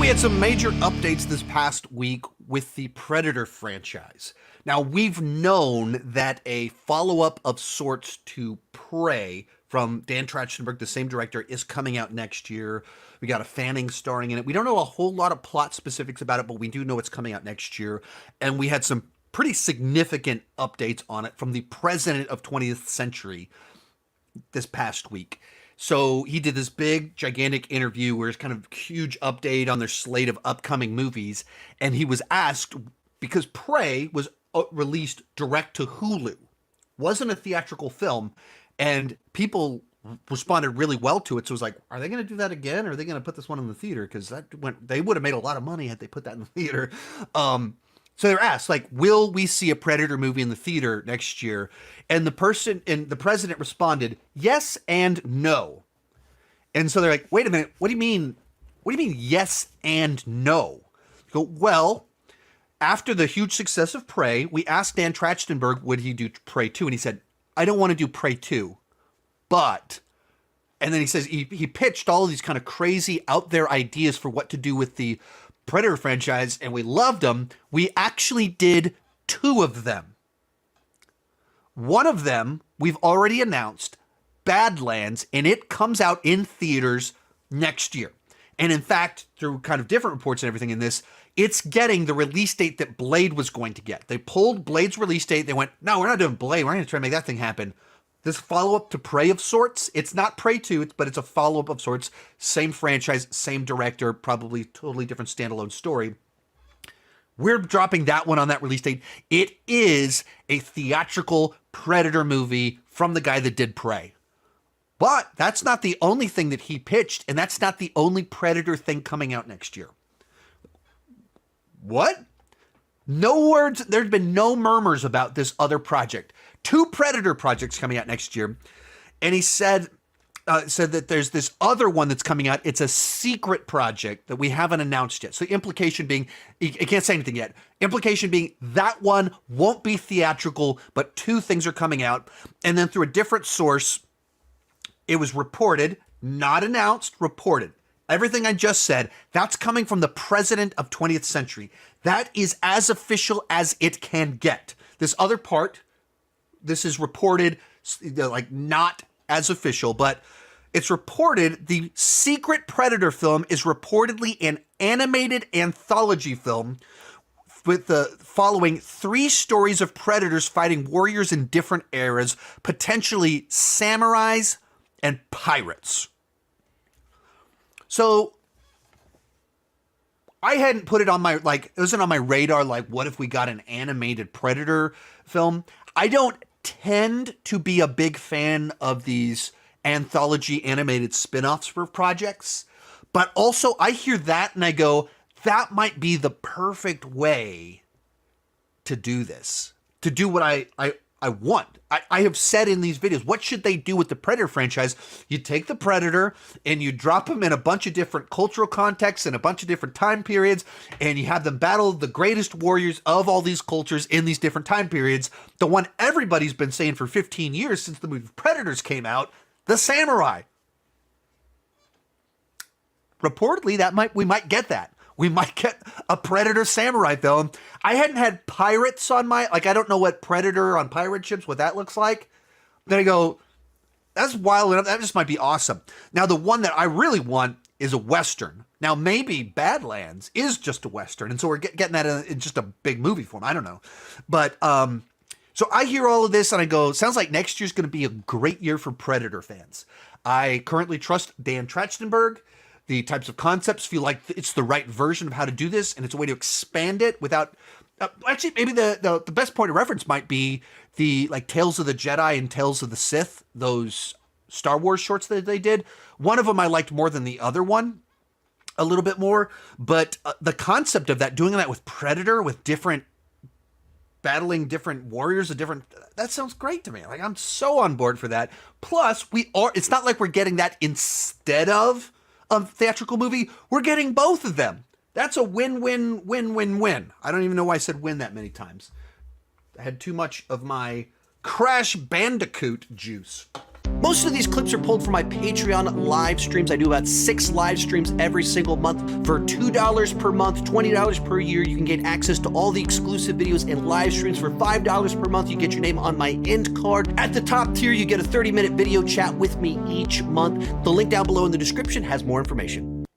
we had some major updates this past week with the Predator franchise. Now, we've known that a follow-up of sorts to Prey from Dan Trachtenberg, the same director, is coming out next year. We got a Fanning starring in it. We don't know a whole lot of plot specifics about it, but we do know it's coming out next year. And we had some pretty significant updates on it from the president of 20th Century this past week. So he did this big, gigantic interview where it's kind of huge update on their slate of upcoming movies. And he was asked, because Prey was released direct to Hulu, wasn't a theatrical film, and people responded really well to it. So it was like, are they going to do that again? Or are they going to put this one in the theater? Because they would have made a lot of money had they put that in the theater. So they're asked, like, will we see a Predator movie in the theater next year? And the president responded, yes and no. And so they're like, wait a minute, what do you mean? What do you mean yes and no? You go, well, after the huge success of Prey, we asked Dan Trachtenberg, would he do Prey 2? And he said, I don't want to do Prey 2, but... And then he says he pitched all of these kind of crazy out there ideas for what to do with the Predator franchise, and we loved them. We actually did 2 of them. One of them we've already announced, Badlands, and it comes out in theaters next year. And in fact, through kind of different reports and everything in this, it's getting the release date that Blade was going to get. They pulled Blade's release date. They went, no, we're not doing Blade. We're going to try to make that thing happen. This follow-up to Prey of sorts. It's not Prey 2, but it's a follow-up of sorts. Same franchise, same director, probably totally different standalone story. We're dropping that one on that release date. It is a theatrical Predator movie from the guy that did Prey. But that's not the only thing that he pitched, and that's not the only Predator thing coming out next year. What? No words. There's been no murmurs about this other project. 2 Predator projects coming out next year. And he said that there's this other one that's coming out. It's a secret project that we haven't announced yet. So the implication being, he can't say anything yet. Implication being that one won't be theatrical, but 2 things are coming out. And then through a different source, it was reported, not announced, reported. Everything I just said, that's coming from the president of 20th Century. That is as official as it can get. This other part, this is reported, like, not as official, but it's reported the secret Predator film is reportedly an animated anthology film with the following 3 stories of Predators fighting warriors in different eras, potentially samurais and pirates. So I hadn't put it on my, like, it wasn't on my radar, like, what if we got an animated Predator film? I don't tend to be a big fan of these anthology animated spin-offs for projects, but also I hear that and I go, that might be the perfect way to do this, to do what I want. I have said in these videos, what should they do with the Predator franchise? You take the Predator and you drop them in a bunch of different cultural contexts and a bunch of different time periods, and you have them battle the greatest warriors of all these cultures in these different time periods. The one everybody's been saying for 15 years since the movie Predators came out, the samurai. Reportedly, we might get that. We might get a Predator samurai film. I hadn't had pirates on my, like, I don't know what Predator on pirate ships, what that looks like. Then I go, that's wild enough. That just might be awesome. Now, the one that I really want is a Western. Now, maybe Badlands is just a Western. And so we're getting that in just a big movie form. I don't know. But, so I hear all of this and I go, sounds like next year's going to be a great year for Predator fans. I currently trust Dan Trachtenberg. The types of concepts feel like it's the right version of how to do this, and it's a way to expand it without... actually, maybe the best point of reference might be the, like, Tales of the Jedi and Tales of the Sith, those Star Wars shorts that they did. One of them I liked more than the other one, a little bit more, but the concept of that, doing that with Predator, with battling different warriors, that sounds great to me. Like, I'm so on board for that. Plus, it's not like we're getting that instead of a theatrical movie. We're getting both of them. That's a win-win-win-win-win. I don't even know why I said win that many times. I had too much of my Crash Bandicoot juice. Most of these clips are pulled from my Patreon live streams. I do about 6 live streams every single month. For $2 per month, $20 per year, you can get access to all the exclusive videos and live streams. For $5 per month, you get your name on my end card. At the top tier, you get a 30-minute video chat with me each month. The link down below in the description has more information.